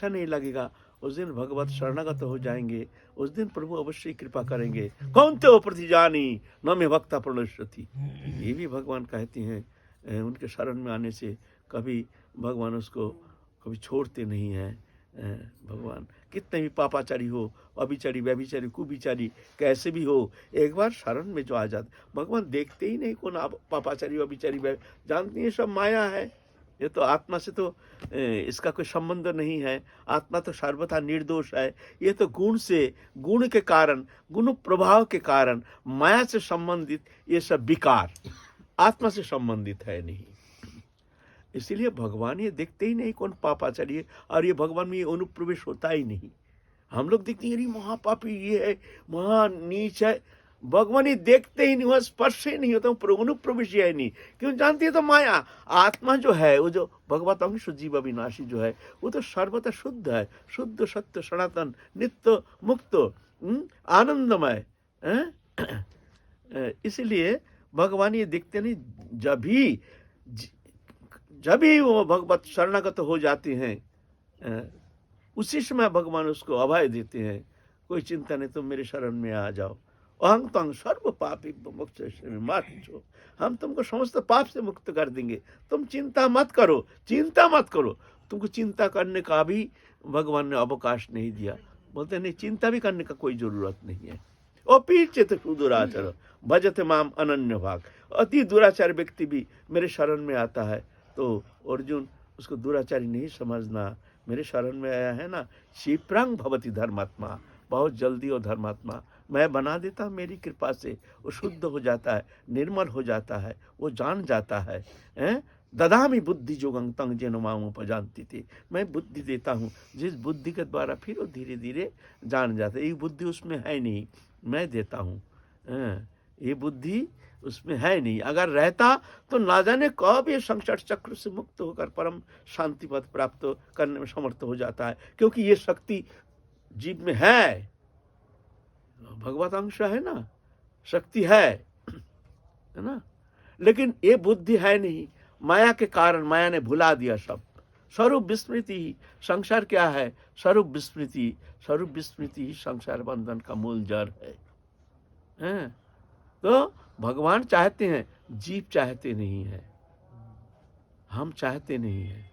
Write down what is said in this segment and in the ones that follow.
अच्छा नहीं लगेगा, उस दिन भगवत शरणागत हो जाएंगे, उस दिन प्रभु अवश्य कृपा करेंगे। कौन ते प्रति जानी न में भक्ता प्रणश्यति, ये भी भगवान कहते हैं। उनके शरण में आने से कभी भगवान उसको कभी छोड़ते नहीं हैं। भगवान कितने भी पापाचारी हो, अभिचारी, व्यभिचारी, कुविचारी, कैसे भी हो, एक बार शरण में जो आ जाते, भगवान देखते ही नहीं कौन पापाचारी, अभिचारी, जानते हैं सब माया है। ये तो आत्मा से तो इसका कोई संबंध नहीं है। आत्मा तो सर्वथा निर्दोष है। ये तो गुण से, गुण के कारण, गुण प्रभाव के कारण माया से संबंधित ये सब विकार आत्मा से संबंधित है नहीं। इसलिए भगवान ये देखते ही नहीं कौन पापाचारी है, और ये भगवान में ये अनुप्रवेश होता ही नहीं। हम लोग देखते हैं, अरे महापापी ये है, महानीच है, भगवान ये देखते ही नहीं, वह स्पर्श ही नहीं होता, अनुप्रवेश ही नहीं। क्यों? जानती है तो माया। आत्मा जो है, वो जो भगवत अंश जीव अविनाशी जो है, वो तो सर्वथा शुद्ध है, शुद्ध, सत्य, सनातन, नित्य, मुक्त, आनंदमय है। इसलिए भगवान ये देखते नहीं। जब भी वो भगवत शरणागत हो जाते हैं, उसी समय भगवान उसको अभय देते हैं, कोई चिंता नहीं, तुम मेरे शरण में आ जाओ। अहं त्वं सर्व पापी मोक्षयिष्यामि, हम तुमको समस्त पाप से मुक्त कर देंगे, तुम चिंता मत करो, चिंता मत करो। तुमको चिंता करने का भी भगवान ने अवकाश नहीं दिया। बोलते नहीं, चिंता भी करने का कोई जरूरत नहीं है। अपि चेत सुदुराचार भजते माम अनन्य भाग, अति दुराचार व्यक्ति भी मेरे शरण में आता है तो अर्जुन उसको दुराचारी नहीं समझना। मेरे शरण में आया है ना, क्षिप्रांग भवति धर्मात्मा, बहुत जल्दी वो धर्मात्मा मैं बना देता हूँ, मेरी कृपा से वो शुद्ध हो जाता है, निर्मल हो जाता है, वो जान जाता है। ददामी बुद्धि जोगं तंग जेन माम उपजानती थी, मैं बुद्धि देता हूँ जिस बुद्धि के द्वारा फिर वो धीरे धीरे जान जाता है। ये बुद्धि उसमें है नहीं, मैं देता हूँ। ये बुद्धि उसमें है नहीं, अगर रहता तो ना जाने कब ये संसार चक्र से मुक्त होकर परम शांति पद प्राप्त करने में समर्थ हो जाता है। क्योंकि ये शक्ति जीव में है, भगवत अंश है ना, शक्ति है ना, लेकिन ये बुद्धि है नहीं। माया के कारण माया ने भुला दिया सब। स्वरूप विस्मृति ही संसार क्या है? स्वरूप विस्मृति, स्वरूप विस्मृति ही संसार बंधन का मूल जड़ है। तो भगवान चाहते हैं, जीव चाहते नहीं है, हम चाहते नहीं है।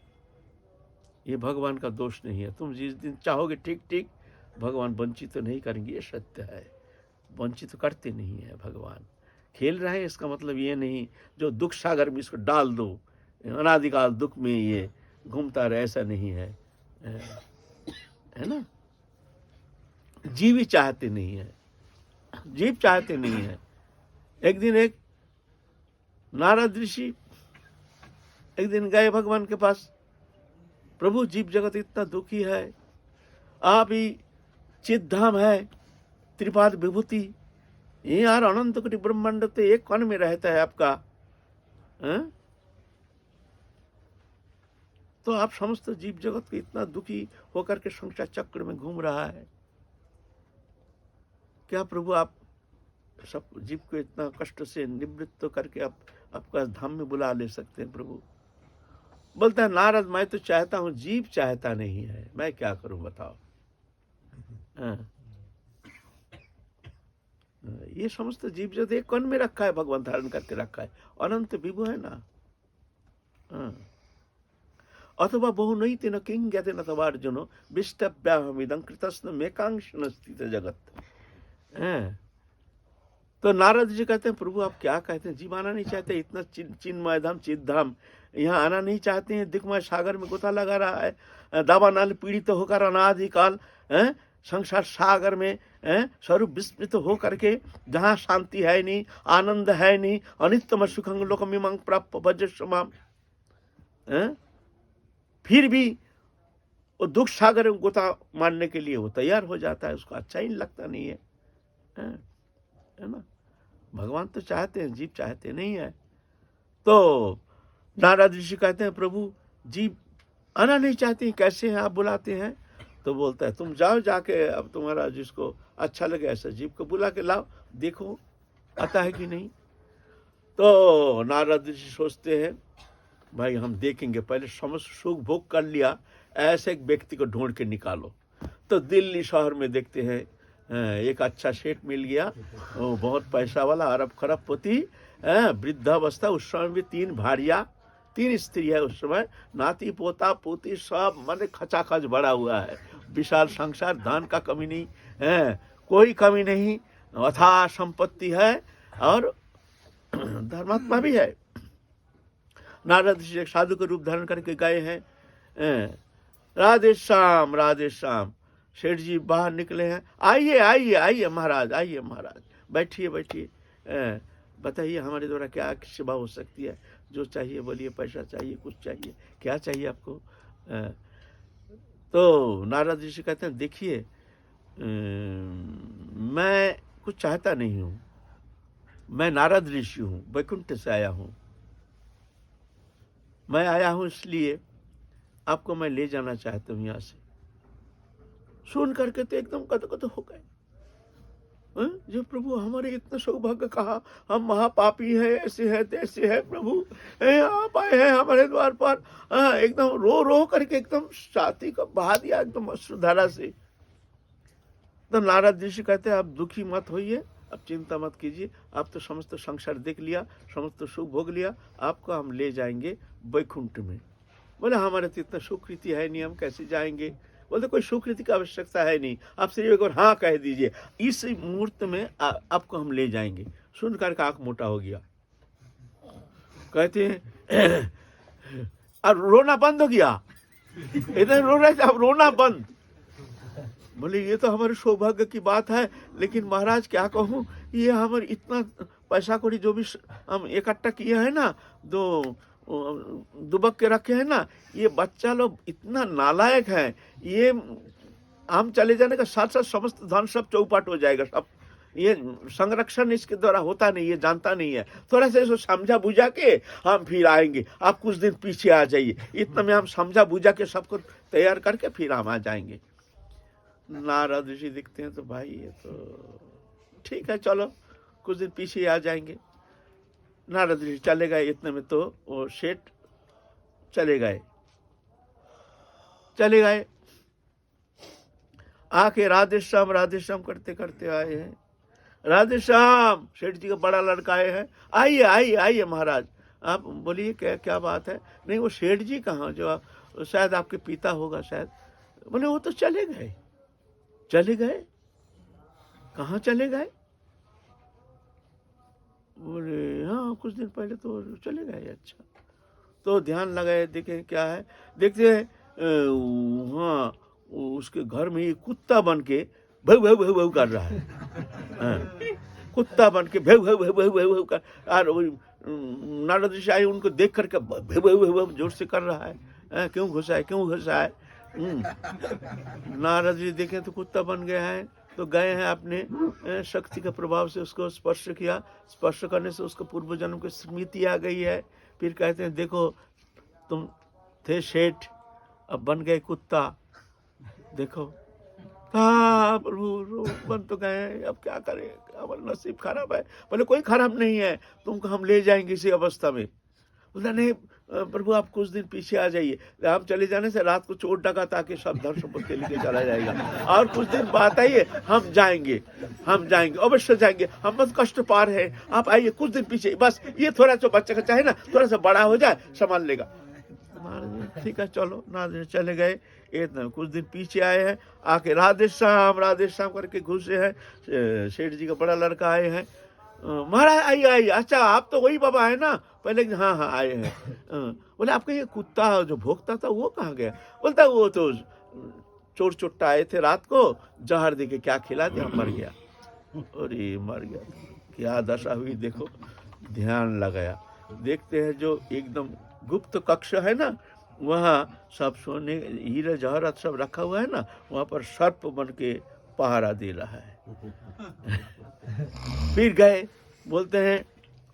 ये भगवान का दोष नहीं है। तुम जिस दिन चाहोगे ठीक ठीक, भगवान वंचित तो नहीं करेंगे, ये सत्य है। वंचित तो करते नहीं है भगवान। खेल रहे हैं इसका मतलब ये नहीं जो दुख सागर में इसको डाल दो, अनादिकाल दुख में ये घूमता रहे, ऐसा नहीं है, है ना। जीव ही चाहते नहीं है, जीव चाहते नहीं है। एक दिन एक नारद ऋषि एक दिन गए भगवान के पास, प्रभु जीव जगत इतना दुखी है, आप ही चिद्धाम है, त्रिपाद विभूति, ये यार अनंत कोटि ब्रह्मांड तो एक कण में रहता है आपका, तो आप समस्त जीव जगत को इतना दुखी होकर के संसार चक्र में घूम रहा है, क्या प्रभु आप सब जीव को इतना कष्ट से निवृत्त करके आप आपका धाम में बुला ले सकते हैं प्रभु? बोलता है नारद, मैं तो चाहता हूं, जीव चाहता नहीं है, मैं क्या करूं बताओ। ये समस्त जीव जगत एक कण में रखा है, भगवान धारण करके रखा है, अनंत विभु है ना। अथवा बहु नहीं तेन किंग ज्ञाते न तवा अर्जुनो विष्टव्याहमिदं कृतस्न मेकांक्षन स्थित जगत। तो नारद जी कहते हैं, प्रभु आप क्या कहते हैं, जीव आना नहीं चाहते, इतना चिन्मय धाम चिद्धाम यहाँ आना नहीं चाहते हैं, दिग्मय सागर में गोता लगा रहा है, दावा नाल पीड़ित होकर अनादिकाल संसार सागर में स्वरूप विस्मृत हो करके, जहाँ शांति है नहीं, आनंद है नहीं, अनित्यम सुखं लोकमिमं प्राप्त भजस्वमाम, फिर भी वो दुख सागर में गोता मारने के लिए वो तैयार हो जाता है, उसको अच्छा ही लगता नहीं है ना। भगवान तो चाहते हैं, जीव चाहते नहीं है। तो नारद ऋषि कहते हैं, प्रभु जीव आना नहीं चाहते हैं, कैसे हैं आप बुलाते हैं? तो बोलता है, तुम जाओ जाके, अब तुम्हारा जिसको अच्छा लगे ऐसा जीव को बुला के लाओ, देखो आता है कि नहीं। तो नारद ऋषि सोचते हैं, भाई हम देखेंगे, पहले समस्त सुख भोग कर लिया, ऐसे एक व्यक्ति को ढूंढ के निकालो। तो दिल्ली शहर में देखते हैं एक अच्छा सेठ मिल गया, वो बहुत पैसा वाला, अरब खरबपति, वृद्धावस्था, उस समय भी 3 भारियां, 3 स्त्री है उस समय, नाती पोता पोती सब माने खचाखच बड़ा हुआ है, विशाल संसार, धन का कमी नहीं है, कोई कमी नहीं, अथाह संपत्ति है और धर्मात्मा भी है। नारद ऋषि एक साधु का रूप धारण करके गए हैं। राधे श्याम राधे श्याम। सेठ जी बाहर निकले हैं, आइए आइए आइए महाराज, आइए महाराज, बैठिए बैठिए, बताइए हमारे द्वारा क्या सेवा हो सकती है, जो चाहिए बोलिए, पैसा चाहिए, कुछ चाहिए, क्या चाहिए आपको। तो नारद ऋषि कहते हैं देखिए मैं कुछ चाहता नहीं हूँ, मैं नारद ऋषि हूँ, वैकुंठ से आया हूँ, मैं आया हूँ इसलिए आपको मैं ले जाना चाहता हूँ यहाँ से। सुन करके तो एकदम गदगद हो गए। जो प्रभु हमारे इतना सौभाग्य कहा, हम महापापी हैं, ऐसे है तैसे है, प्रभु आप आए हैं हमारे द्वार पर, एकदम रो रो करके एकदम छाती को बहा दिया एकदम अश्रुधारा से। तो नारद ऋषि कहते हैं आप दुखी मत होइए, अब चिंता मत कीजिए, आप तो समस्त संसार देख लिया, समस्त सुख भोग लिया, आपको हम ले जाएंगे वैकुंठ में। बोले हमारे तो इतना सुकृति है नहीं, हम कैसे जाएंगे। बोलते कोई सुकृति की आवश्यकता है नहीं, आप सिर्फ एक बार हाँ कह दीजिए, इस मुहूर्त में आपको हम ले जाएंगे। सुनकर का आंख मोटा हो गया। कहते हैं और रोना बंद हो गया, इधर रो रहे थे, अब रोना बंद। बोले ये तो हमारे सौभाग्य की बात है, लेकिन महाराज क्या कहूँ, ये हमारे इतना पैसा कौड़ी जो भी हम इकट्ठा किए हैं ना, दुबक के रखे हैं ना, ये बच्चा लोग इतना नालायक है, ये हम चले जाने का साथ साथ समस्त धन सब चौपट हो जाएगा, सब ये संरक्षण इसके द्वारा होता नहीं, ये जानता नहीं है। थोड़ा सा इसको समझा बुझा के हम फिर आएंगे, आप कुछ दिन पीछे आ जाइए, इतना में हम समझा बुझा के सबको तैयार करके फिर हम आ जाएंगे। नारद ऋषि दिखते हैं तो भाई ये तो ठीक है, चलो कुछ दिन पीछे आ जाएंगे। नारद ऋषि चले गए, इतने में तो वो सेठ चले गए आके राधे श्याम करते करते आए हैं। राधे श्याम, सेठ जी का बड़ा लड़का आए हैं, आइए आइए आइए महाराज, आप बोलिए क्या क्या बात है। नहीं वो सेठ जी कहाँ, जो शायद आपके पिता होगा शायद। बोले वो तो चले गए। कहाँ चले गए। बोले हाँ कुछ दिन पहले तो चले गए। अच्छा, तो ध्यान लगाए देखें क्या है, देखते हैं हाँ उसके घर में कुत्ता बन के भव भव भव भव कर रहा है। कुत्ता बन के भव भव भव भव भव कर, और नारद ऋषि आए उनको देख करके भव भव भव भव जोर से कर रहा है। क्यों घुसा है। नारद जी देखें तो कुत्ता बन गया है, तो गए हैं अपने शक्ति के प्रभाव से उसको स्पर्श किया, स्पर्श करने से उसको पूर्व जन्म की स्मृति आ गई है। फिर कहते हैं देखो तुम थे सेठ, अब बन गए कुत्ता, देखो हाँ प्रभु बन तो गए, अब क्या करें, हमारा नसीब खराब है। बोले कोई खराब नहीं है, तुमको हम ले जाएंगे इसी अवस्था में। बोला नहीं प्रभु आप कुछ दिन पीछे आ जाइए, आप चले जाने से रात को चोर डका ताकि सब धन संपत्ति लेके चला जाएगा, और कुछ दिन बाद आइए, हम जाएंगे अवश्य जाएंगे, हम बस कष्ट पार है, आप आइए कुछ दिन पीछे, बस ये थोड़ा सा बच्चे का चाहे ना थोड़ा सा बड़ा हो जाए संभाल लेगा। ठीक है चलो, नारद चले गए। कुछ दिन पीछे आए हैं, आके राधे श्याम करके घुसे हैं। सेठ जी का बड़ा लड़का आए हैं, महाराज आइए। अच्छा आप तो वही बाबा है ना पहले। हाँ आए हैं। बोले आपका ये कुत्ता जो भोगता था वो कहाँ गया। बोलता वो तो चोर चुट्टा आए थे रात को, जहर दे के क्या खिला दिया, मर गया। अरे मर गया, क्या दशा हुई देखो। ध्यान लगाया, देखते हैं जो एकदम गुप्त कक्ष है ना, वहाँ सब सोने हीरा जवाहरात सब रखा हुआ है ना, वहाँ पर सर्प बन के पहरा दे रहा है। फिर गए, बोलते हैं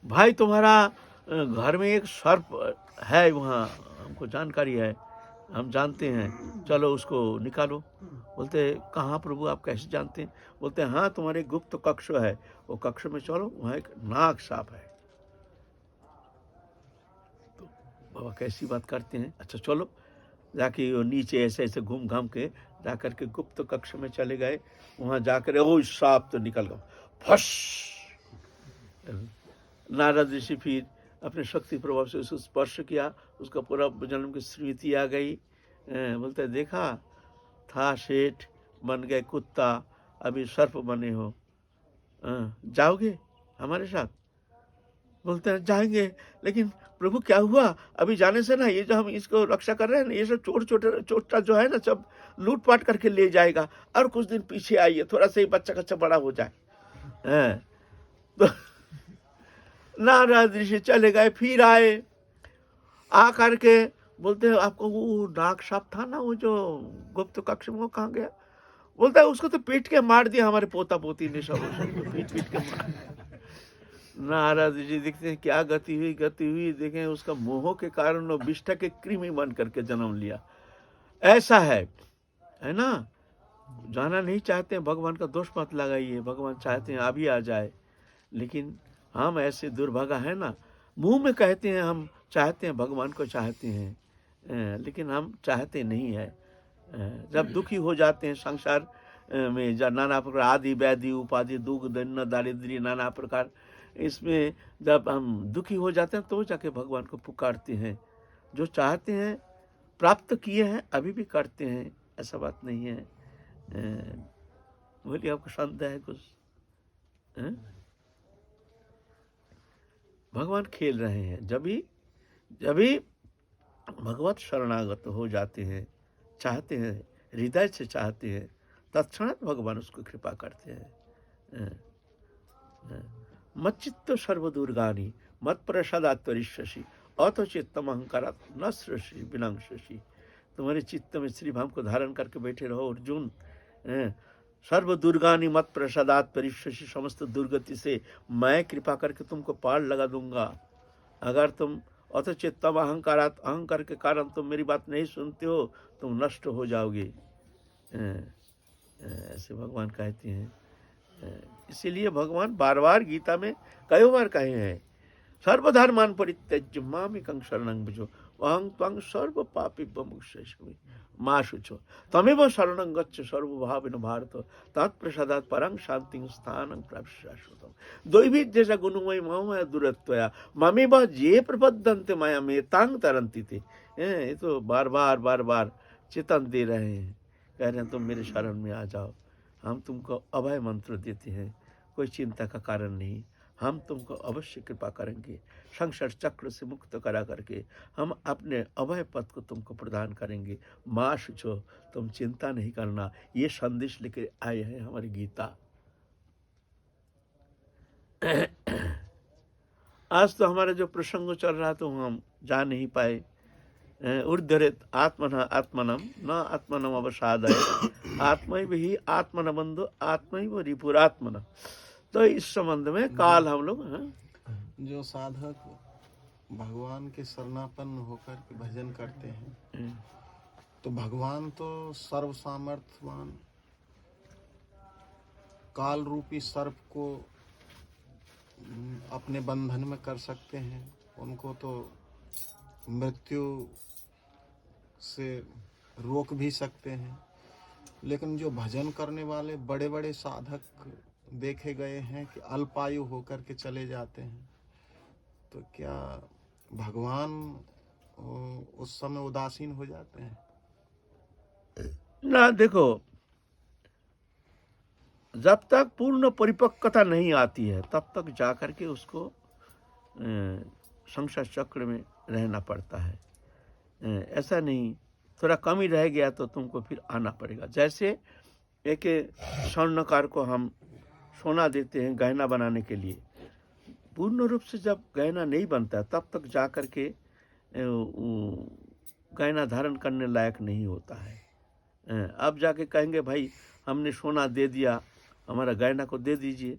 भाई तुम्हारा घर में एक सर्प है, वहाँ हमको जानकारी है, हम जानते हैं, चलो उसको निकालो। बोलते कहाँ प्रभु आप कैसे जानते हैं। बोलते हैं हाँ तुम्हारे गुप्त कक्ष है, वो कक्ष में चलो, वहाँ एक नाग सांप है। तो बाबा कैसी बात करते हैं, अच्छा चलो। जाके वो नीचे ऐसे ऐसे घूम घाम के जाकर के गुप्त कक्ष में चले गए। वहाँ जाकर ओ सांप तो निकल गया, फश। नारद ऋषि फिर अपने शक्ति प्रभाव से उसको स्पर्श किया, उसका पूरा जन्म की स्मृति आ गई। बोलते देखा था सेठ बन गए कुत्ता, अभी सर्प बने हो, जाओगे हमारे साथ? बोलते हैं जाएंगे, लेकिन प्रभु क्या हुआ? अभी जाने से ना ये जो हम इसको रक्षा कर रहे हैं ना, ये सब चोटा जो है ना, सब लूटपाट करके ले जाएगा। और कुछ दिन पीछे आइए, थोड़ा सा ही बच्चा कच्चा बड़ा हो जाए। तो नारद ऋषि चले गए, फिर आए, आ करके बोलते हैं आपको वो नाग साप था ना, वो जो गुप्त कक्ष में, वो कहाँ गया? बोलता है उसको तो पीट के मार दिया हमारे पोता पोती ने, सब पीट पीट के मार। नारद जी देखते हैं क्या गति हुई, देखें उसका मोह के कारण वो विष्ठा के कृमि बन करके जन्म लिया। ऐसा है ना? जाना नहीं चाहते हैं, भगवान का दोष मत लगाइए, भगवान चाहते हैं अभी आ जाए, लेकिन हम ऐसे दुर्भागा है ना, मुंह में कहते हैं हम चाहते हैं, भगवान को चाहते हैं, लेकिन हम चाहते नहीं है। जब दुखी हो जाते हैं संसार में, जब नाना प्रकार आदि व्याधि उपाधि दुख दन्न दारिद्र्य नाना प्रकार, इसमें जब हम दुखी हो जाते हैं तो जाके भगवान को पुकारते हैं। जो चाहते हैं प्राप्त किए हैं, अभी भी करते हैं, ऐसा बात नहीं है। बोलिए आपको संदेह है कुछ? भगवान खेल रहे हैं। जब भी भगवत शरणागत हो जाते हैं, चाहते हैं, हृदय से चाहते हैं, तत्क्षणात भगवान उसको कृपा करते हैं। मच्चित्त सर्वदुर्गानि मत प्रसादात्वरिष्यसि अतो चित्तम अहंकारात न सृषि विनंशसि। तुम्हारे चित्त में श्री भाव को धारण करके बैठे रहो अर्जुन। सर्व दुर्गानि मत प्रसादात परिष्यसि, समस्त दुर्गति से मैं कृपा करके तुमको पार लगा दूंगा। अगर तुम अथ चित्तम अहंकारात, अहंकार के कारण तुम मेरी बात नहीं सुनते हो, तुम नष्ट हो जाओगे। ऐसे भगवान कहते हैं। इसीलिए भगवान बार बार गीता में कई बार कहे हैं, सर्वधर्मान परित्यज्य मामेकं शरणं भज अहं त्वं सर्व पापेभ्यो मोक्षयिष्यामि मा शुचो त्वमेव शरणं गच्छ सर्वभावेन भारत तत्प्रसादात् परं शान्तिं स्थानं प्राप्स्यसि शाश्वतम्। दैवी जैसा गुणमय मोहमय दुरत्वया ममेव ये प्रपद्यन्ते मायामेव तां तरन्ति ते। ये तो बार बार चेतन दे रहे हैं, कह रहे हैं तुम मेरे शरण में आ जाओ, हम तुमको अभय मंत्र देते हैं, कोई चिंता का कारण नहीं, हम तुमको अवश्य कृपा करेंगे, संसार चक्र से मुक्त करा करके हम अपने अभय पद को तुमको प्रदान करेंगे। माँ शुचो, तुम चिंता नहीं करना। ये संदेश लेकर आए हैं हमारी गीता। आज तो हमारा जो प्रसंग चल रहा तो हम जा नहीं पाए। ऊर्ध्वरेत आत्मन आत्मनम न आत्मनम अवसादय आत्मैव ही आत्मन बंधु आत्मैव रिपुरात्मन। तो इस संबंध में काल हम लोग जो साधक भगवान के शरणापन्न होकर के भजन करते हैं, तो भगवान तो सर्व सामर्थ्यवान काल रूपी सर्प को अपने बंधन में कर सकते हैं, उनको तो मृत्यु से रोक भी सकते हैं। लेकिन जो भजन करने वाले बड़े बड़े साधक देखे गए हैं कि अल्पायु होकर के चले जाते हैं, तो क्या भगवान उस समय उदासीन हो जाते हैं? ना देखो, जब तक पूर्ण परिपक्वता नहीं आती है तब तक जाकर के उसको संसार चक्र में रहना पड़ता है। ऐसा नहीं थोड़ा कमी रह गया तो तुमको फिर आना पड़ेगा। जैसे एक स्वर्णकार को हम सोना देते हैं गहना बनाने के लिए, पूर्ण रूप से जब गहना नहीं बनता तब तक जाकर के गहना धारण करने लायक नहीं होता है। अब जाके कहेंगे भाई हमने सोना दे दिया, हमारा गहना को दे दीजिए,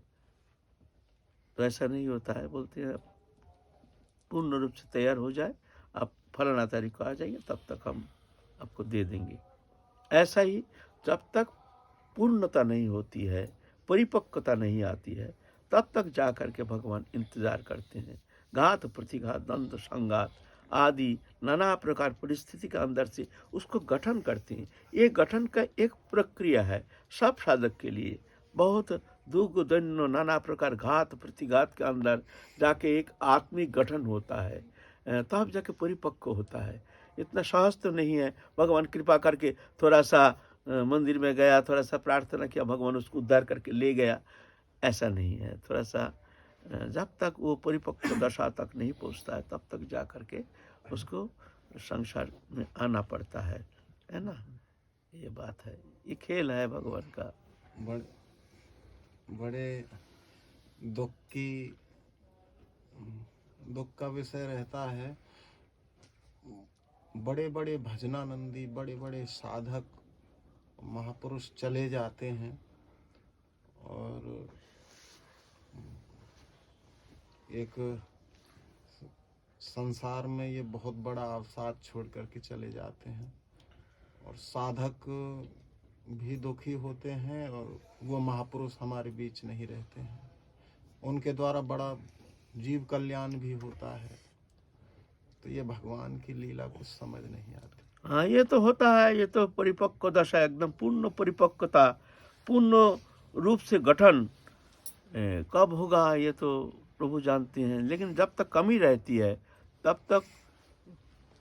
तो ऐसा नहीं होता है। बोलते हैं पूर्ण रूप से तैयार हो जाए, आप फलाना तारीख को आ जाइए, तब तक हम आपको दे देंगे। ऐसा ही जब तक पूर्णता नहीं होती है, परिपक्वता नहीं आती है, तब तक जा कर के भगवान इंतजार करते हैं। घात प्रतिघात द्वंद्व संघात आदि नाना प्रकार परिस्थिति के अंदर से उसको गठन करते हैं। ये गठन का एक प्रक्रिया है सब साधक के लिए। बहुत दुख दैन्य नाना प्रकार घात प्रतिघात के अंदर जाके एक आत्मिक गठन होता है, तब जाके परिपक्व होता है। इतना सहज तो नहीं है भगवान कृपा करके थोड़ा सा मंदिर में गया, थोड़ा सा प्रार्थना किया, भगवान उसको उद्धार करके ले गया, ऐसा नहीं है। थोड़ा सा जब तक वो परिपक्व दशा तक नहीं पहुंचता है तब तक जा करके उसको संसार में आना पड़ता है ना। ये बात है, ये खेल है भगवान का। बड़े दुख का विषय रहता है। बड़े बड़े भजनानंदी, बड़े बड़े साधक महापुरुष चले जाते हैं और एक संसार में ये बहुत बड़ा अवसाद छोड़ करके चले जाते हैं और साधक भी दुखी होते हैं और वो महापुरुष हमारे बीच नहीं रहते हैं। उनके द्वारा बड़ा जीव कल्याण भी होता है। तो ये भगवान की लीला कुछ समझ नहीं आती। हाँ, ये तो होता है, ये तो परिपक्व दशा, एकदम पूर्ण परिपक्वता, पूर्ण रूप से गठन कब होगा ये तो प्रभु जानते हैं। लेकिन जब तक कमी रहती है तब तक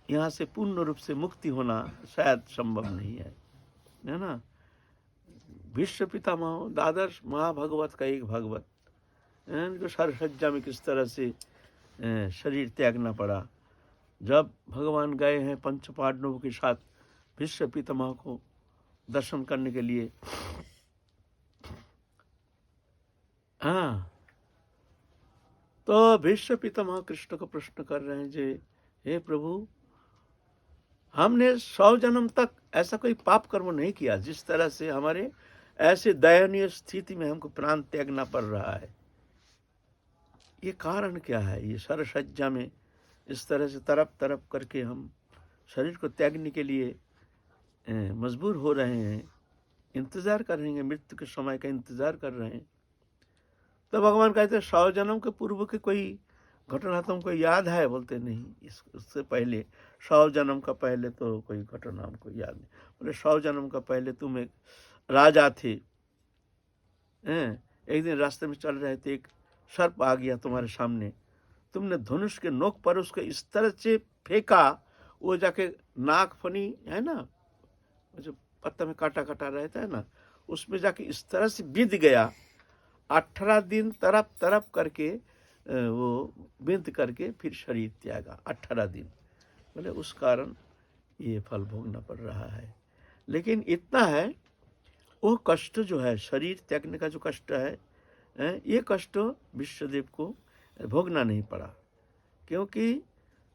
यहाँ से पूर्ण रूप से मुक्ति होना शायद संभव नहीं है ना। विश्व पितामह द्वादश महाभगवत का एक भगवत, जो सरसज्जा में किस तरह से शरीर त्यागना पड़ा। जब भगवान गए हैं पंच पांडवों के साथ विश्व पितामह को दर्शन करने के लिए, हाँ, तो विश्व पितामह कृष्ण को प्रश्न कर रहे हैं जे हे प्रभु, हमने 100 जन्म तक ऐसा कोई पाप कर्म नहीं किया जिस तरह से हमारे ऐसे दयनीय स्थिति में हमको प्राण त्यागना पड़ रहा है। ये कारण क्या है? ये सरसज्जा में इस तरह से तरफ तरफ करके हम शरीर को त्यागने के लिए मजबूर हो रहे हैं, इंतज़ार कर रहे हैं, मृत्यु के समय का इंतज़ार कर रहे हैं। तो भगवान कहते हैं 100 जन्म के पूर्व के कोई घटना तुमको याद है? बोलते नहीं, उससे पहले 100 जन्म का पहले तो कोई घटना हमको याद नहीं। बोले 100 जन्म का पहले तुम एक राजा थे, एक दिन रास्ते में चल रहे थे, एक सर्प आ गया तुम्हारे सामने, तुमने धनुष के नोक पर उसको इस तरह से फेंका, वो जाके नाक फनी है ना, जो पत्ता में काटा काटा रहता है ना, उसमें जाके इस तरह से बिंध गया। 18 दिन तरफ तरफ करके वो बिंद करके फिर शरीर त्यागा। 18 दिन, बोले उस कारण ये फल भोगना पड़ रहा है। लेकिन इतना है, वो कष्ट जो है, शरीर त्यागने का जो कष्ट है, ये कष्ट विश्वदेव को भोगना नहीं पड़ा, क्योंकि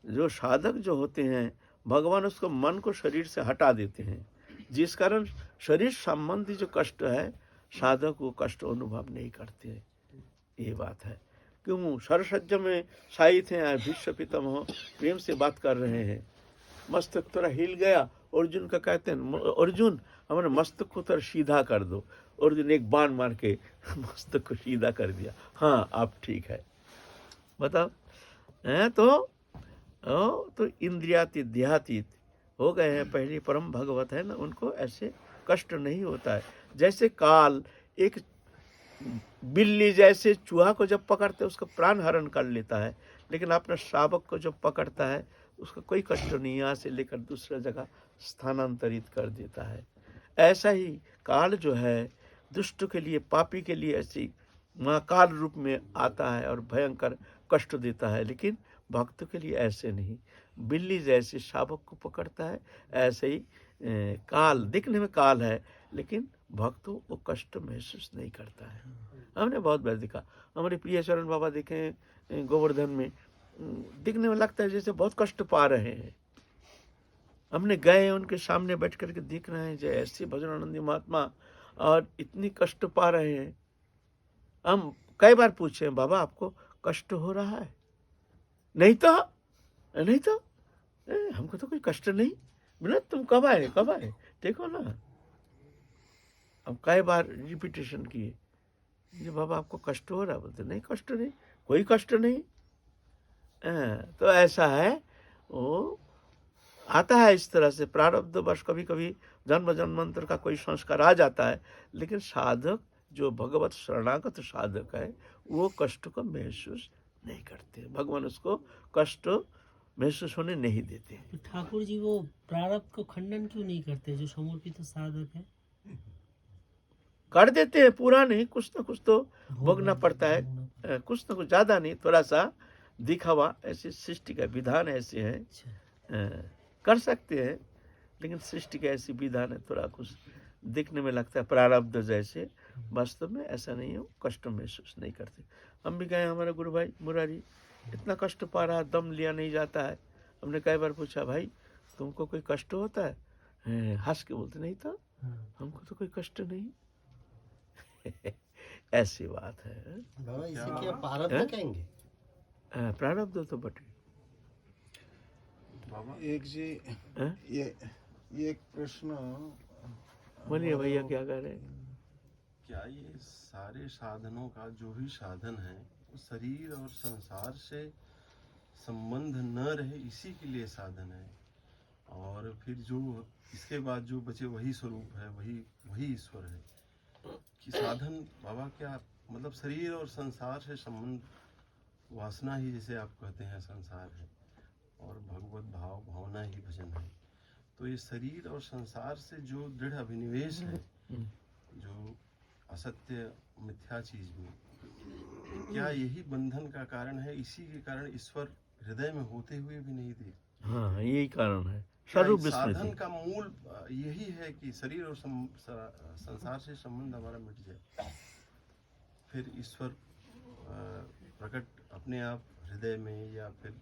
जो साधक जो होते हैं भगवान उसको मन को शरीर से हटा देते हैं, जिस कारण शरीर संबंधी जो कष्ट है साधक वो कष्ट अनुभव नहीं करते हैं। ये बात है। क्यों? सरसज्जा में शायित हैं, भीष्म पितामह प्रेम से बात कर रहे हैं, मस्तक थोड़ा हिल गया। अर्जुन का कहते हैं, अर्जुन हमारे मस्तक को थोड़ा सीधा कर दो। अर्जुन एक बाण मार के मस्तक को सीधा कर दिया। हाँ, आप ठीक है, बताओ। तो इंद्रियातीत देहातीत हो गए हैं, पहले परम भगवत है ना, उनको ऐसे कष्ट नहीं होता है। जैसे काल एक बिल्ली जैसे चूहा को जब पकड़ते उसका प्राण हरण कर लेता है, लेकिन अपने शावक को जब पकड़ता है उसका कोई कष्ट नहीं, यहाँ से लेकर दूसरा जगह स्थानांतरित कर देता है। ऐसा ही काल जो है दुष्ट के लिए, पापी के लिए ऐसी महाकाल रूप में आता है और भयंकर कष्ट देता है, लेकिन भक्त के लिए ऐसे नहीं। बिल्ली जैसे शावक को पकड़ता है, ऐसे ही काल दिखने में काल है, लेकिन भक्त वो कष्ट महसूस नहीं करता है। हमने बहुत बार देखा, हमारे प्रिय चरण बाबा देखे गोवर्धन में, दिखने में लगता है जैसे बहुत कष्ट पा रहे हैं। हमने गए उनके सामने बैठ करके देख रहे हैं जो ऐसे भजनानंदी महात्मा और इतनी कष्ट पा रहे हैं। हम कई बार पूछे, बाबा आपको कष्ट हो रहा है? नहीं तो हमको तो कोई कष्ट नहीं। बोला तुम कब आए देखो ना। हम कई बार रिपीटेशन किए, जी बाबा आपको कष्ट हो रहा? बोलते नहीं, कष्ट नहीं, कोई कष्ट नहीं। तो ऐसा है, वो आता है इस तरह से प्रारब्ध वश, कभी कभी जन्म जन्मांतर का कोई संस्कार आ जाता है, लेकिन साधक जो भगवत शरणागत साधक है वो कष्ट को महसूस नहीं करते, भगवान उसको कष्ट महसूस होने नहीं देते। तो ठाकुर जी वो प्रारब्ध को खंडन क्यों नहीं करते जो समर्पित तो साधक है? कर देते हैं, पूरा नहीं, कुछ ना कुछ तो भोगना पड़ता है, भोगना कुछ ना कुछ, ज्यादा नहीं, थोड़ा सा दिखावा, ऐसी सृष्टि का विधान ऐसे है, अच्छा। कर सकते हैं, लेकिन सृष्टि का ऐसी विधान है, थोड़ा कुछ दिखने में लगता है प्रारब्ध जैसे, वास्तव में ऐसा नहीं है, कष्ट महसूस नहीं करते। हम भी गए, हमारे गुरु भाई मुरारी इतना कष्ट पा रहा, दम लिया नहीं जाता है, हमने कई बार पूछा, भाई तुमको कोई कष्ट होता है? हंस के बोलते, नहीं तो हमको तो कोई कष्ट नहीं। ऐसी बात है। बाबा इसे क्या प्रारब्ध हैं? कहेंगे? प्रारब्ध तो बटे। एक जी हैं? ये एक प्रश्न बोलिए भैया, क्या कह रहे हैं? क्या ये सारे साधनों का जो भी साधन है वो शरीर और संसार से संबंध न रहे इसी के लिए साधन है, और फिर जो इसके बाद जो बचे वही स्वरूप है, वही ईश्वर है कि साधन बाबा क्या मतलब शरीर और संसार से संबंध, वासना ही जैसे आप कहते हैं संसार है, और भगवत भाव भावना ही भजन है। तो ये शरीर और संसार से जो दृढ़ अभिनिवेश है, जो असत्य मिथ्या चीज में, क्या यही बंधन का कारण है? इसी के कारण ईश्वर हृदय में होते हुए भी नहीं देख। हाँ, यही कारण है, क्या स्वरूप इस साधन विस्मृति। का मूल यही है कि शरीर और संसार से संबंध हमारा मिट जाए, फिर ईश्वर प्रकट अपने आप हृदय में या फिर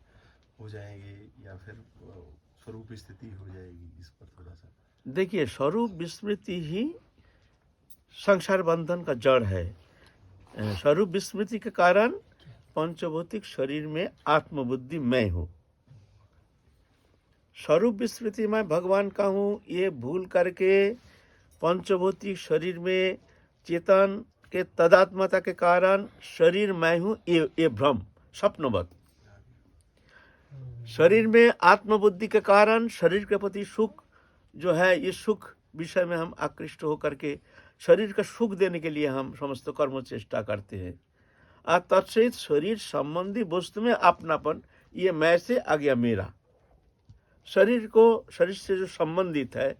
हो जाएंगे, या फिर स्वरूप स्थिति हो जाएगी। इस पर थोड़ा सा देखिए, स्वरूप विस्मृति ही संसार बंधन का जड़ है। स्वरूप विस्मृति के कारण पंचभौतिक शरीर में आत्मबुद्धि मैं हूँ, स्वरूप विस्मृति में भगवान का हूँ, ये भूल करके पंचभौतिक शरीर में चेतन के तदात्मता के कारण शरीर मैं हूँ, ये भ्रम स्वप्नवत। शरीर में आत्मबुद्धि के कारण शरीर के प्रति सुख जो है, ये सुख विषय में हम आकृष्ट होकर के शरीर का सुख देने के लिए हम समस्त कर्म चेष्टा करते हैं। और तत्सहित शरीर संबंधी वस्तु में अपनापन, ये मैं से आ गया मेरा। शरीर से जो संबंधित है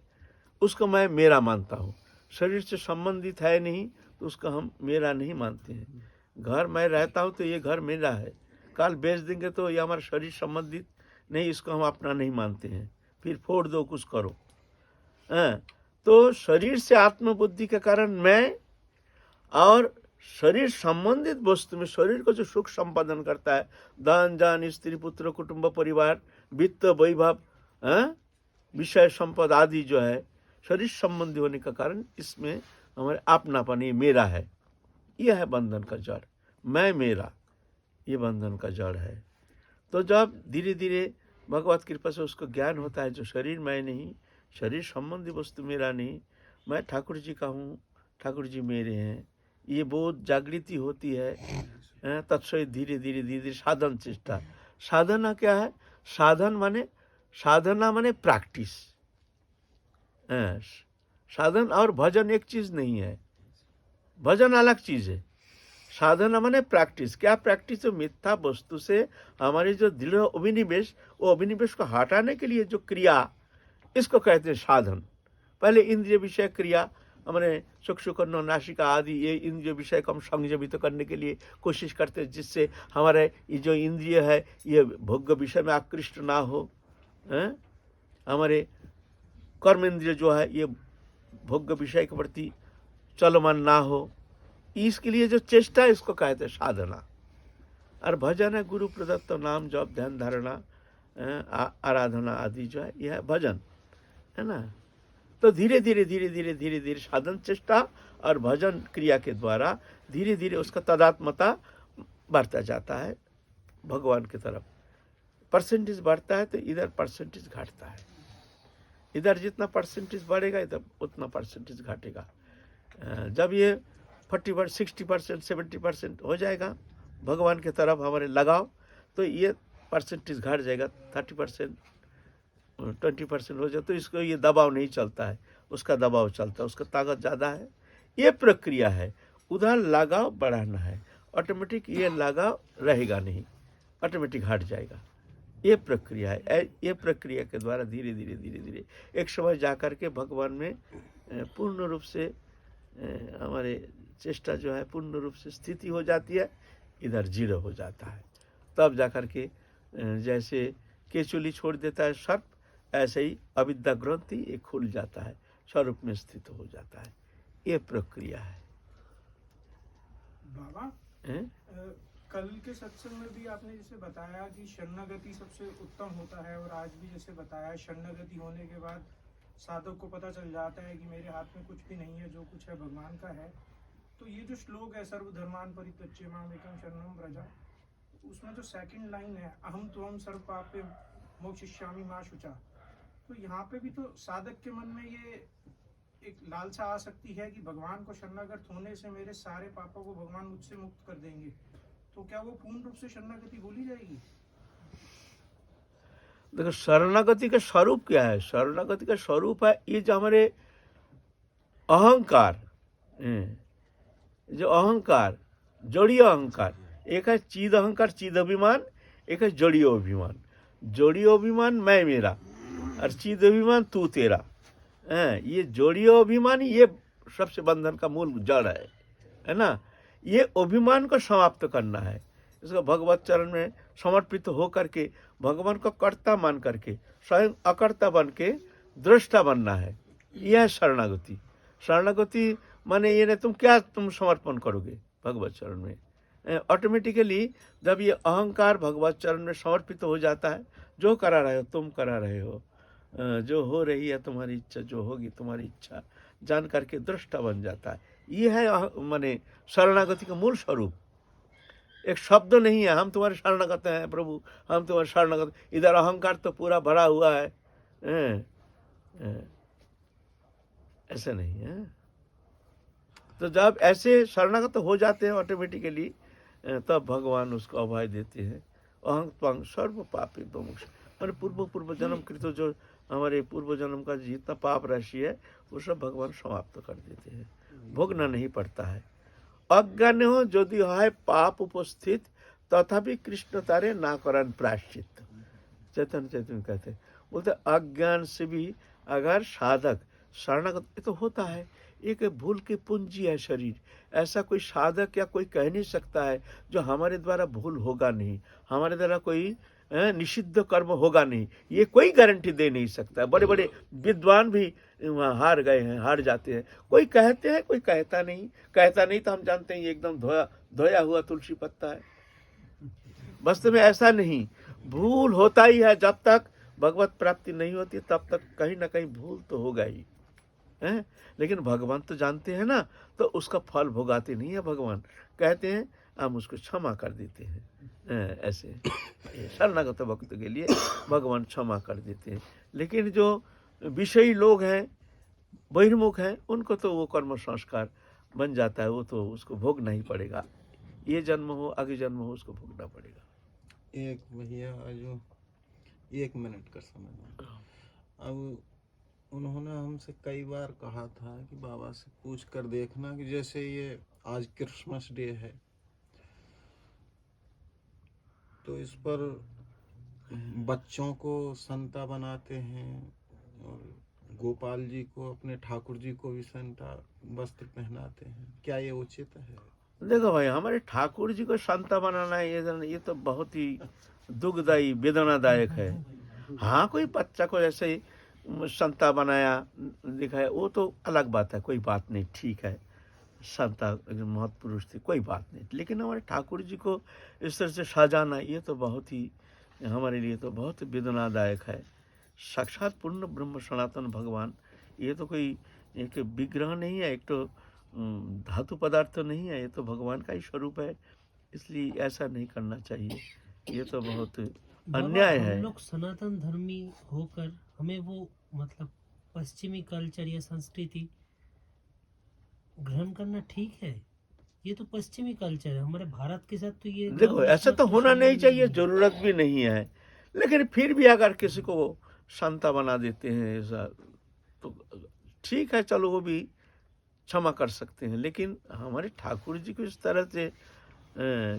उसको मैं मेरा मानता हूँ, शरीर से संबंधित है नहीं तो उसको हम मेरा नहीं मानते हैं। घर मैं रहता हूँ तो ये घर मेरा है, कल बेच देंगे तो ये हमारा शरीर संबंधित नहीं, इसको हम अपना नहीं मानते हैं, फिर फोड़ दो कुछ करो। तो शरीर से आत्मबुद्धि के कारण मैं, और शरीर संबंधित वस्तु में शरीर को जो सुख संपादन करता है, धन जन स्त्री पुत्र कुटुंब परिवार वित्त वैभव विषय संपद आदि जो है शरीर संबंधी होने का कारण, इसमें हमारे अपनापन ये मेरा है, यह है बंधन का जड़, मैं मेरा, ये बंधन का जड़ है। तो जब धीरे धीरे भगवत कृपा से उसको ज्ञान होता है, जो शरीर मैं नहीं, शरीर संबंधी वस्तु मेरा नहीं, मैं ठाकुर जी का हूँ, ठाकुर जी मेरे हैं, ये बोध जागृति होती है, तत्सहित धीरे धीरे साधन चेष्टा। साधना क्या है? साधना माने प्रैक्टिस। साधन और भजन एक चीज नहीं है, भजन अलग चीज है। साधना माने प्रैक्टिस। क्या प्रैक्टिस? तो मिथ्या वस्तु से हमारी जो दृढ़ अभिनिवेश, वो अभिनिवेश को हटाने के लिए जो क्रिया, इसको कहते हैं साधन। पहले इंद्रिय विषय क्रिया, हमारे चक्षु कर्ण नासिका आदि ये इंद्रिय विषय को हम संयमित करने के लिए कोशिश करते हैं, जिससे हमारे ये जो इंद्रिय है ये भोग्य विषय में आकृष्ट ना हो। हमारे कर्म इंद्रिय जो है ये भोग्य विषय के प्रति चलमान ना हो, इसके लिए जो चेष्टा है इसको कहते हैं साधना। और भजन है गुरु प्रदत्त नाम जप ध्यान धारणा आराधना आदि जो है यह है भजन, है ना। तो धीरे धीरे साधन चेष्टा और भजन क्रिया के द्वारा धीरे धीरे उसका तदात्मता बढ़ता जाता है भगवान की तरफ। परसेंटेज बढ़ता है तो इधर परसेंटेज घटता है, इधर जितना परसेंटेज बढ़ेगा इधर उतना परसेंटेज घटेगा। जब ये 40%, 60%, 70% हो जाएगा भगवान की तरफ हमारे लगाव, तो ये परसेंटेज घट जाएगा, 30% 20% हो जाए तो इसको ये दबाव नहीं चलता है, उसका दबाव चलता है, उसका ताकत ज़्यादा है। ये प्रक्रिया है। उधर लगाव बढ़ाना है, ऑटोमेटिक ये लगाव रहेगा नहीं, ऑटोमेटिक हट जाएगा। ये प्रक्रिया है। ये प्रक्रिया के द्वारा धीरे धीरे धीरे धीरे एक समय जा कर के भगवान में पूर्ण रूप से हमारे चेष्टा जो है पूर्ण रूप से स्थिति हो जाती है, इधर जीरो हो जाता है। तब जा कर के जैसे केचुली छोड़ देता है सर्प, ऐसे ही अविद्या ग्रंथि ये खुल जाता है, स्वरूप में स्थित हो जाता है। ये प्रक्रिया है। बाबा कल के सत्संग में भी आपने जैसे बताया कि शरणागति सबसे उत्तम होता है, और आज भी जैसे बताया शरणागति होने के बाद साधक को पता चल जाता है कि मेरे हाथ में कुछ भी नहीं है, जो कुछ है भगवान का है। तो ये जो श्लोक है सर्वधर्मान परित्यज्य माम एकम शरणम व्रज, उसमें जो सेकंड लाइन है अहम त्वं सर्व पापे मोक्षयिष्यामि मा शुचा, तो यहाँ पे भी तो साधक के मन में ये एक लालसा आ सकती है कि भगवान को शरणागत होने से मेरे सारे पापों को भगवान मुझसे मुक्त कर देंगे। तो क्या वो पूर्ण रूप से शरणागति बोली जाएगी? देखो शरणागति का स्वरूप क्या है? शरणागति का स्वरूप है ये जो हमारे अहंकार, जो अहंकार जड़ीय अहंकार, एक है चीद अहंकार चीद अभिमान, एक है जड़ीय अभिमान। जड़ीय अभिमान मैं मेरा और चीद अभिमान तू तेरा। ये जड़ीय अभिमान ये सबसे बंधन का मूल जड़ है ना। ये अभिमान को समाप्त करना है, इसको भगवत चरण में समर्पित हो करके भगवान को कर्ता मान करके स्वयं अकर्ता बन के दृष्टा बनना है। यह है शरणागति। शरणागति माने ये नहीं तुम समर्पण करोगे भगवत चरण में। ऑटोमेटिकली जब ये अहंकार भगवत चरण में समर्पित हो जाता है, जो करा रहे हो तुम करा रहे हो, जो हो रही है तुम्हारी इच्छा, जो होगी तुम्हारी इच्छा, जान करके दृष्टा बन जाता है। ये है माने शरणागति का मूल स्वरूप। एक शब्द नहीं है हम तुम्हारे शरणागत हैं प्रभु, हम तुम्हारे शरणागत। इधर अहंकार तो पूरा भरा हुआ है, ऐसा नहीं है। तो जब ऐसे शरणागत हो जाते हैं ऑटोमेटिकली, तब भगवान उसको अभय देते हैं। अहं त्वं सर्व पापी मोक्ष, मैंने पूर्व जन्म कृत जो हमारे पूर्व जन्म का जितना पाप राशि है वो सब भगवान समाप्त कर देते हैं, भोगना नहीं पड़ता है। अज्ञान हो यदि है पाप उपस्थित तथापि कृष्ण तारे ना करन प्रायश्चित। चैतन्य कहते हैं, बोलते अज्ञान से भी अगर साधक शरणागत तो होता है, एक भूल की पूंजी है शरीर। ऐसा कोई साधक या कोई कह नहीं सकता है जो हमारे द्वारा भूल होगा नहीं, हमारे द्वारा कोई निषिद्ध कर्म होगा नहीं, ये कोई गारंटी दे नहीं सकता। बड़े बड़े विद्वान भी वहाँ हार गए हैं, हार जाते हैं। कोई कहते हैं कोई कहता नहीं तो हम जानते हैं ये एकदम धोया हुआ तुलसी पत्ता है। वास्तव में ऐसा नहीं, भूल होता ही है। जब तक भगवत प्राप्ति नहीं होती तब तक कहीं ना कहीं भूल तो होगा ही है। लेकिन भगवान तो जानते हैं ना, तो उसका फल भोगाते नहीं है भगवान। कहते हैं हम उसको क्षमा कर देते हैं। ऐसे शरणागत भक्त के लिए भगवान क्षमा कर देते हैं। लेकिन जो विषयी लोग हैं, बहिर्मुख हैं, उनको तो वो कर्म संस्कार बन जाता है, वो तो उसको भोगना ही पड़ेगा। ये जन्म हो आगे जन्म हो उसको भोगना पड़ेगा। एक भैया जो 1 मिनट का समय, अब उन्होंने हमसे कई बार कहा था कि बाबा से पूछ कर देखना कि जैसे ये आज क्रिसमस डे है तो इस पर बच्चों को संता बनाते हैं और गोपाल जी को, अपने ठाकुर जी को भी संता वस्त्र पहनाते हैं, क्या ये उचित है? देखो भाई, हमारे ठाकुर जी को संता बनाना ये तो बहुत ही दुखदायी वेदनादायक है। हाँ, कोई बच्चा को ऐसे ही संता बनाया दिखाया वो तो अलग बात है, कोई बात नहीं, ठीक है, संता महत्पुरुष थे, कोई बात नहीं। लेकिन हमारे ठाकुर जी को इस तरह से सजाना ये तो बहुत ही हमारे लिए तो बहुत वेदनादायक है। साक्षात पूर्ण ब्रह्म सनातन भगवान, ये तो कोई एक विग्रह नहीं है, एक तो धातु पदार्थ नहीं है, ये तो भगवान का ही स्वरूप है। इसलिए ऐसा नहीं करना चाहिए, ये तो बहुत अन्याय है। हम लोग सनातन धर्मी होकर हमें वो मतलब पश्चिमी कल्चर या संस्कृति ग्रहण करना ठीक है? ये तो पश्चिमी कल्चर है, हमारे भारत के साथ तो ये देखो ऐसा तो होना नहीं चाहिए, जरूरत भी नहीं है, लेकिन फिर भी अगर किसी को शांता बना देते हैं ऐसा तो ठीक है, चलो वो भी क्षमा कर सकते हैं, लेकिन हमारे ठाकुर जी को इस तरह से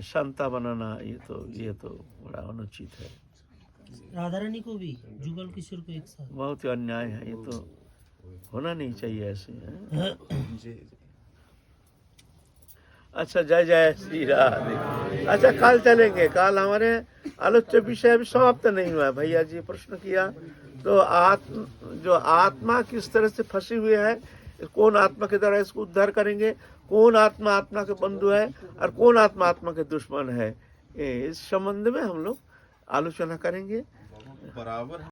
शांता बनाना ये तो बड़ा अनुचित है, राधा रानी को भी, जुगल किशोर को एक साथ। बहुत ही अन्याय है, ये तो होना नहीं चाहिए ऐसे हैं? जी अच्छा, जय जय श्री राधे। अच्छा, कल चलेंगे, कल हमारे आलोच्य विषय अभी समाप्त नहीं हुआ है। भैया जी प्रश्न किया तो जो आत्मा किस तरह से फंसी हुई है, कौन आत्मा के द्वारा इसको उद्धार करेंगे, कौन आत्मा आत्मा के बंधु है और कौन आत्मा आत्मा के दुश्मन है, इस संबंध में हम लोग आलोचना करेंगे। बराबर